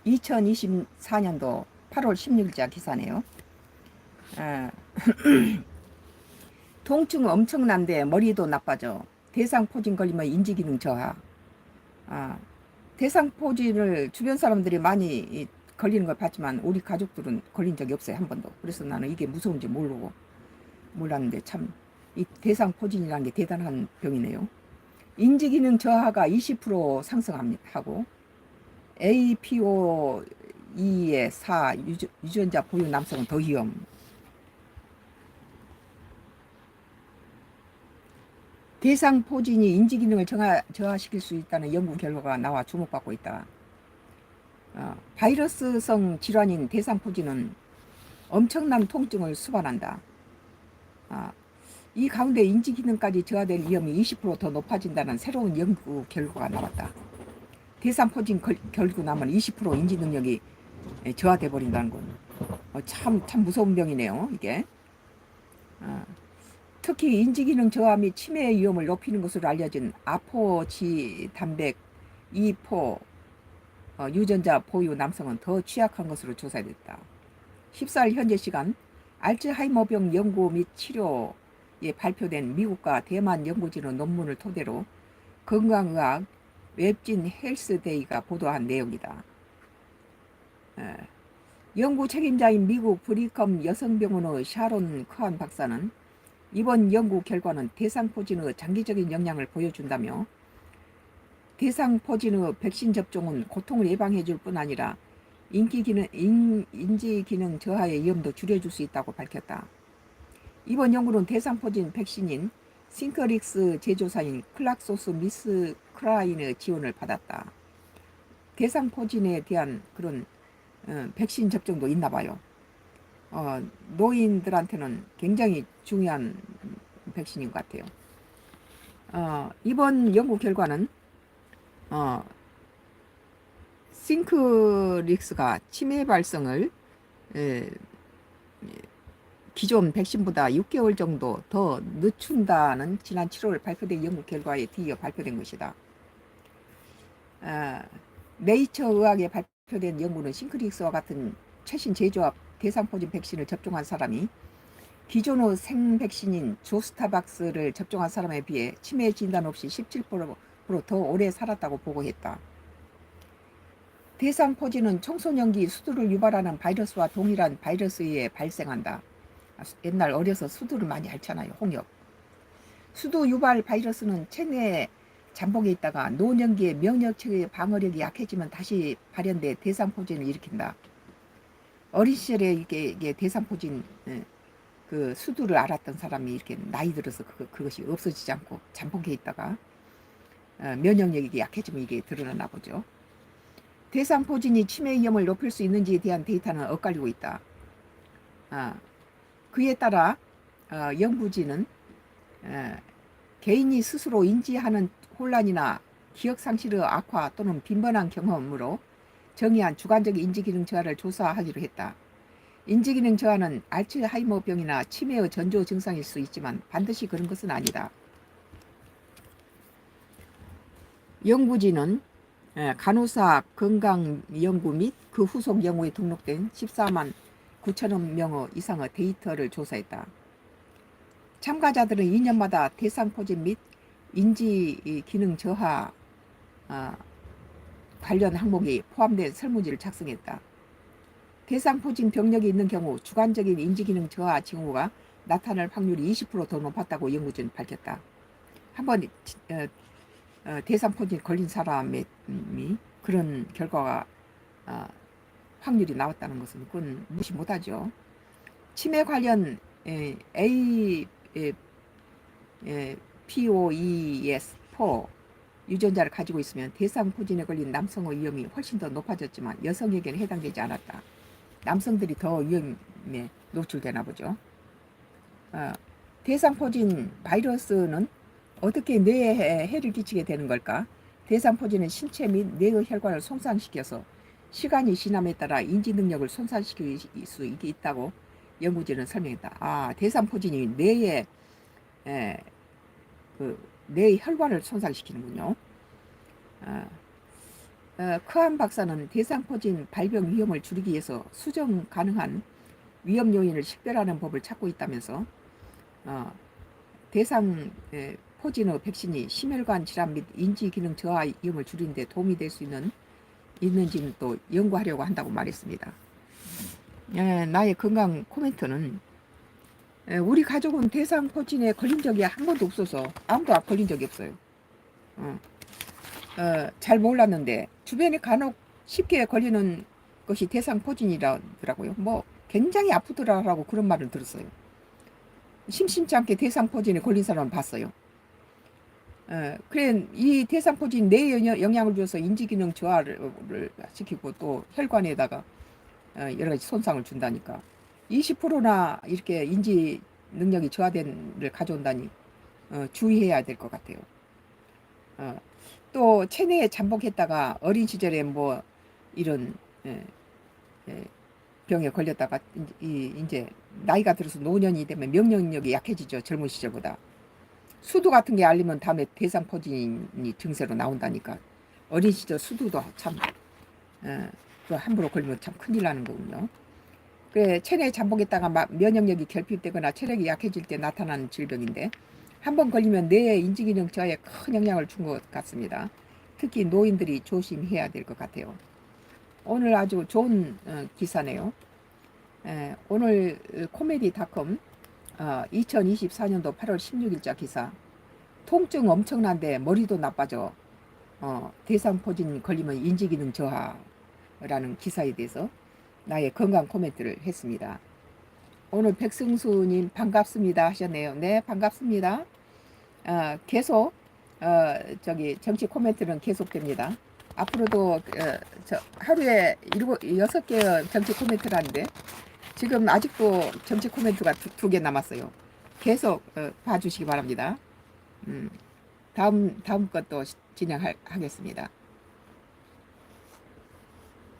2024년도 8월 16일자 기사네요. 아, 통증 엄청난데 머리도 나빠져. 대상포진 걸리면 인지기능 저하. 아, 대상포진을 주변 사람들이 많이 걸리는 걸 봤지만 우리 가족들은 걸린 적이 없어요. 한 번도. 그래서 나는 이게 무서운지 몰랐는데 참 이 대상포진이라는 게 대단한 병이네요. 인지기능 저하가 20% 상승하고 APOE의 4 유전자 보유 남성은 더 위험. 대상포진이 인지기능을 저하시킬 수 있다는 연구 결과가 나와 주목받고 있다. 바이러스성 질환인 대상포진은 엄청난 통증을 수반한다. 이 가운데 인지기능까지 저하될 위험이 20%더 높아진다는 새로운 연구 결과가 나왔다. 대상포진 결국 나면 20% 인지 능력이 저하돼 버린다는 건 참 무서운 병이네요. 이게 특히 인지기능 저하 및 치매의 위험을 높이는 것으로 알려진 아포지 단백 2포 유전자 보유 남성은 더 취약한 것으로 조사됐다. 14일 현재 시간 알츠하이머병 연구 및 치료에 발표된 미국과 대만 연구진의 논문을 토대로 건강의학 웹진 헬스데이가 보도한 내용이다. 연구 책임자인 미국 브리컴 여성병원의 샤론 커한 박사는 이번 연구 결과는 대상포진의 장기적인 영향을 보여준다며 대상포진의 백신 접종은 고통을 예방해 줄 뿐 아니라 인지기능 저하의 위험도 줄여줄 수 있다고 밝혔다. 이번 연구는 대상포진 백신인 싱크릭스 제조사인 클락소스 미스 크라인의 지원을 받았다. 대상포진에 대한 그런 백신 접종도 있나 봐요. 노인들한테는 굉장히 중요한 백신인 것 같아요. 이번 연구 결과는 싱크릭스가 치매 발생을 기존 백신보다 6개월 정도 더 늦춘다는 지난 7월 발표된 연구 결과에 뒤이어 발표된 것이다. 네이처 의학에 발표된 연구는 싱크릭스와 같은 최신 제조합 대상포진 백신을 접종한 사람이 기존의 생백신인 조스타박스를 접종한 사람에 비해 치매 진단 없이 17%더 오래 살았다고 보고했다. 대상포진은 청소년기 수두를 유발하는 바이러스와 동일한 바이러스에 의해 발생한다. 옛날 어려서 수두를 많이 앓잖아요. 홍역. 수두 유발 바이러스는 체내 잠복에 있다가 노년기에 면역체계 방어력이 약해지면 다시 발현돼 대상포진을 일으킨다. 어린 시절에 이게 대상포진 그 수두를 앓았던 사람이 이렇게 나이 들어서 그것이 없어지지 않고 잠복해 있다가 면역력이 약해지면 이게 드러나나 보죠. 대상포진이 치매 위험을 높일 수 있는지에 대한 데이터는 엇갈리고 있다. 그에 따라 연구진은 개인이 스스로 인지하는 혼란이나 기억상실의 악화 또는 빈번한 경험으로 정의한 주관적 인지기능 저하를 조사하기로 했다. 인지기능 저하는 알츠하이머병이나 치매의 전조 증상일 수 있지만 반드시 그런 것은 아니다. 연구진은 간호사 건강연구 및 그 후속 연구에 등록된 14만 9천여 명 이상의 데이터를 조사했다. 참가자들은 2년마다 대상포진 및 인지기능 저하 관련 항목이 포함된 설문지를 작성했다. 대상포진 병력이 있는 경우 주관적인 인지기능 저하 징후가 나타날 확률이 20%더 높았다고 연구진은 밝혔다. 한번 대상포진 걸린 사람이 그런 결과가 확률이 나왔다는 것은 그건 무시 못하죠. 치매 관련 APOES4 유전자를 가지고 있으면 대상포진에 걸린 남성의 위험이 훨씬 더 높아졌지만 여성에게는 해당되지 않았다. 남성들이 더 위험에 노출되나 보죠. 대상포진 바이러스는 어떻게 뇌에 해를 끼치게 되는 걸까? 대상포진은 신체 및 뇌의 혈관을 손상시켜서 시간이 지남에 따라 인지 능력을 손상시킬 수 있다고 연구진은 설명했다. 대상포진이 뇌의 뇌의 혈관을 손상시키는군요. 크한 박사는 대상포진 발병 위험을 줄이기 위해서 수정 가능한 위험 요인을 식별하는 법을 찾고 있다면서 대상 포진의 백신이 심혈관 질환 및 인지 기능 저하 위험을 줄이는 데 도움이 될 수 있는지는 또 연구하려고 한다고 말했습니다. 나의 건강 코멘트는 우리 가족은 대상 포진에 걸린 적이 한 번도 없어서 아무도 걸린 적이 없어요. 잘 몰랐는데 주변에 간혹 쉽게 걸리는 것이 대상 포진이라더라고요. 뭐 굉장히 아프더라라고 그런 말을 들었어요. 심심치 않게 대상 포진에 걸린 사람을 봤어요. 그래 이 대상 포진 뇌에 영향을 줘서 인지기능 저하를 시키고 또 혈관에다가 여러 가지 손상을 준다니까 20%나 이렇게 인지 능력이 저하된을 가져온다니 주의해야 될 것 같아요. 또 체내에 잠복했다가 어린 시절에 뭐 이런 병에 걸렸다가 이제 나이가 들어서 노년이 되면 면역력이 약해지죠. 젊은 시절보다. 수두 같은 게 알리면 다음에 대상 포진이 증세로 나온다니까. 어린 시절 수두도 참 그 함부로 걸리면 참 큰일 나는 거군요. 그래 체내에 잠복했다가 면역력이 결핍되거나 체력이 약해질 때 나타나는 질병인데 한번 걸리면 뇌의 인지기능 저하에 큰 영향을 준 것 같습니다. 특히 노인들이 조심해야 될 것 같아요. 오늘 아주 좋은 기사네요. 오늘 코미디닷컴 2024년도 8월 16일자 기사. 통증 엄청난데 머리도 나빠져. 대상포진 걸리면 인지기능 저하라는 기사에 대해서 나의 건강 코멘트를 했습니다. 오늘 백승수님 반갑습니다 하셨네요. 네, 반갑습니다. 계속 저기 정치 코멘트는 계속됩니다. 앞으로도 하루에 6개의 정치 코멘트를 하는데 지금 아직도 정치 코멘트가 두 개 남았어요. 계속 봐주시기 바랍니다. 다음 것도 진행하겠습니다.